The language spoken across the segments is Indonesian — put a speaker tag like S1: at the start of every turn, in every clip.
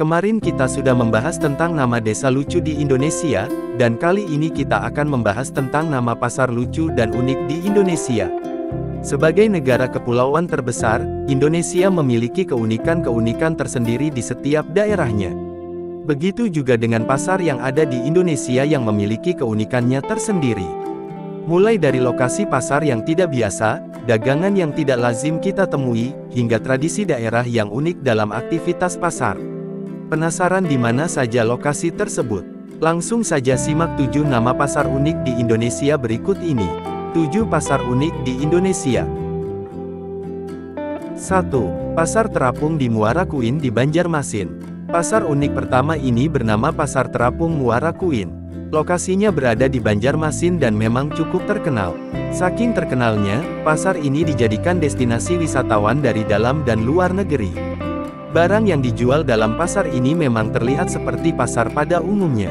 S1: Kemarin kita sudah membahas tentang nama desa lucu di Indonesia, dan kali ini kita akan membahas tentang nama pasar lucu dan unik di Indonesia. Sebagai negara kepulauan terbesar, Indonesia memiliki keunikan-keunikan tersendiri di setiap daerahnya. Begitu juga dengan pasar yang ada di Indonesia yang memiliki keunikannya tersendiri. Mulai dari lokasi pasar yang tidak biasa, dagangan yang tidak lazim kita temui, hingga tradisi daerah yang unik dalam aktivitas pasar. Penasaran di mana saja lokasi tersebut? Langsung saja simak 7 nama pasar unik di Indonesia berikut ini. 7 pasar unik di Indonesia. 1. Pasar Terapung di Muara Kuin di Banjarmasin. Pasar unik pertama ini bernama Pasar Terapung Muara Kuin. Lokasinya berada di Banjarmasin dan memang cukup terkenal. Saking terkenalnya, pasar ini dijadikan destinasi wisatawan dari dalam dan luar negeri. Barang yang dijual dalam pasar ini memang terlihat seperti pasar pada umumnya.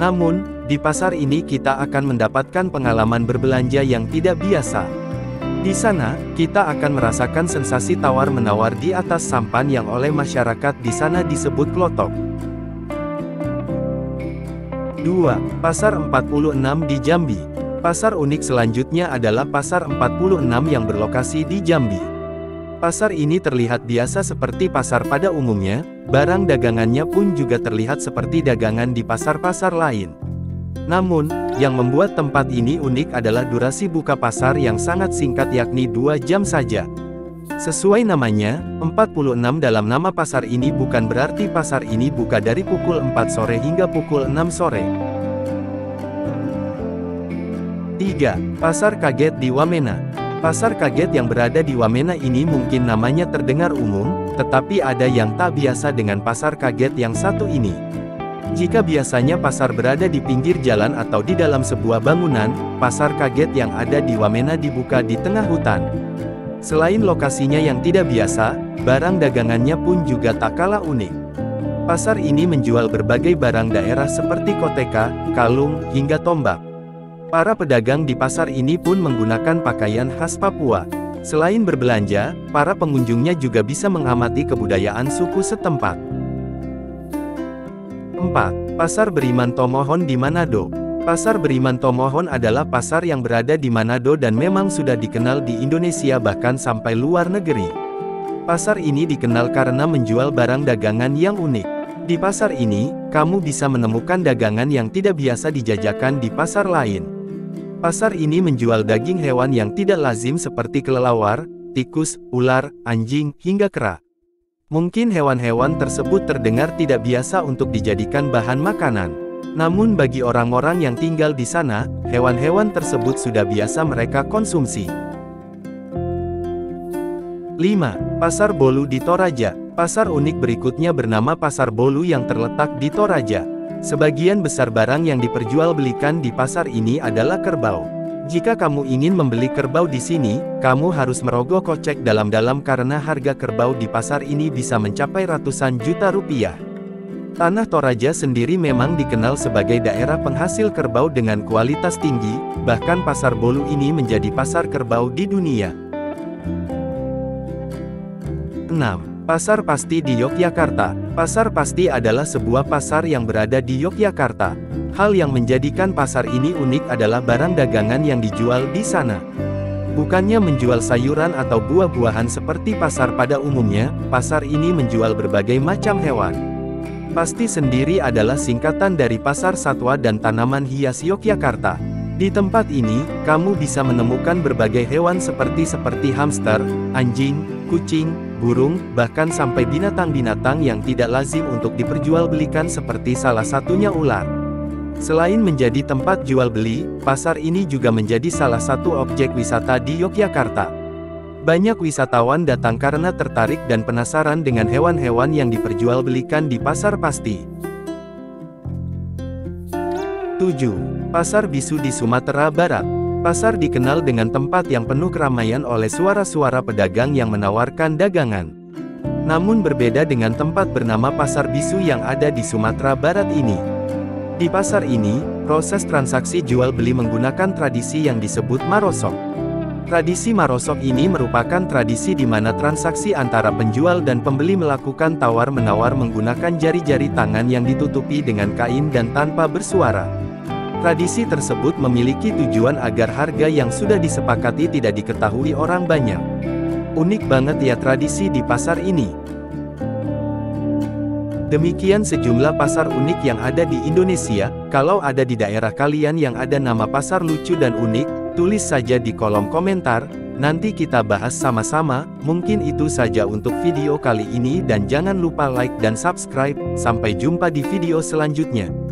S1: Namun, di pasar ini kita akan mendapatkan pengalaman berbelanja yang tidak biasa. Di sana, kita akan merasakan sensasi tawar-menawar di atas sampan yang oleh masyarakat di sana disebut klotok. 2. Pasar 46 di Jambi. Pasar unik selanjutnya adalah Pasar 46 yang berlokasi di Jambi. Pasar ini terlihat biasa seperti pasar pada umumnya, barang dagangannya pun juga terlihat seperti dagangan di pasar-pasar lain. Namun, yang membuat tempat ini unik adalah durasi buka pasar yang sangat singkat yakni 2 jam saja. Sesuai namanya, 46 dalam nama pasar ini bukan berarti pasar ini buka dari pukul 4 sore hingga pukul 6 sore. 3. Pasar Kaget di Wamena. Pasar Kaget yang berada di Wamena ini mungkin namanya terdengar umum, tetapi ada yang tak biasa dengan pasar kaget yang satu ini. Jika biasanya pasar berada di pinggir jalan atau di dalam sebuah bangunan, pasar kaget yang ada di Wamena dibuka di tengah hutan. Selain lokasinya yang tidak biasa, barang dagangannya pun juga tak kalah unik. Pasar ini menjual berbagai barang daerah seperti koteka, kalung, hingga tombak. Para pedagang di pasar ini pun menggunakan pakaian khas Papua. Selain berbelanja, para pengunjungnya juga bisa mengamati kebudayaan suku setempat. 4. Pasar Beriman Tomohon di Manado. Pasar Beriman Tomohon adalah pasar yang berada di Manado dan memang sudah dikenal di Indonesia bahkan sampai luar negeri. Pasar ini dikenal karena menjual barang dagangan yang unik. Di pasar ini, kamu bisa menemukan dagangan yang tidak biasa dijajakan di pasar lain. Pasar ini menjual daging hewan yang tidak lazim seperti kelelawar, tikus, ular, anjing, hingga kera. Mungkin hewan-hewan tersebut terdengar tidak biasa untuk dijadikan bahan makanan. Namun bagi orang-orang yang tinggal di sana, hewan-hewan tersebut sudah biasa mereka konsumsi. 5. Pasar Bolu di Toraja. Pasar unik berikutnya bernama Pasar Bolu yang terletak di Toraja. Sebagian besar barang yang diperjualbelikan di pasar ini adalah kerbau. Jika kamu ingin membeli kerbau di sini, kamu harus merogoh kocek dalam-dalam karena harga kerbau di pasar ini bisa mencapai ratusan juta rupiah. Tanah Toraja sendiri memang dikenal sebagai daerah penghasil kerbau dengan kualitas tinggi, bahkan pasar Bolu ini menjadi pasar kerbau di dunia. 6. Pasar Pasti di Yogyakarta. Pasar Pasti adalah sebuah pasar yang berada di Yogyakarta. Hal yang menjadikan pasar ini unik adalah barang dagangan yang dijual di sana. Bukannya menjual sayuran atau buah-buahan seperti pasar pada umumnya, pasar ini menjual berbagai macam hewan. Pasti sendiri adalah singkatan dari Pasar Satwa dan Tanaman Hias Yogyakarta. Di tempat ini, kamu bisa menemukan berbagai hewan seperti hamster, anjing, kucing, burung, bahkan sampai binatang-binatang yang tidak lazim untuk diperjualbelikan seperti salah satunya ular. Selain menjadi tempat jual beli, pasar ini juga menjadi salah satu objek wisata di Yogyakarta. Banyak wisatawan datang karena tertarik dan penasaran dengan hewan-hewan yang diperjualbelikan di Pasar Pasti. 7. Pasar Bisu di Sumatera Barat. Pasar dikenal dengan tempat yang penuh keramaian oleh suara-suara pedagang yang menawarkan dagangan. Namun berbeda dengan tempat bernama Pasar Bisu yang ada di Sumatera Barat ini. Di pasar ini, proses transaksi jual beli menggunakan tradisi yang disebut marosok. Tradisi marosok ini merupakan tradisi di mana transaksi antara penjual dan pembeli melakukan tawar-menawar menggunakan jari-jari tangan yang ditutupi dengan kain dan tanpa bersuara. Tradisi tersebut memiliki tujuan agar harga yang sudah disepakati tidak diketahui orang banyak. Unik banget ya tradisi di pasar ini. Demikian sejumlah pasar unik yang ada di Indonesia. Kalau ada di daerah kalian yang ada nama pasar lucu dan unik, tulis saja di kolom komentar, nanti kita bahas sama-sama. Mungkin itu saja untuk video kali ini dan jangan lupa like dan subscribe. Sampai jumpa di video selanjutnya.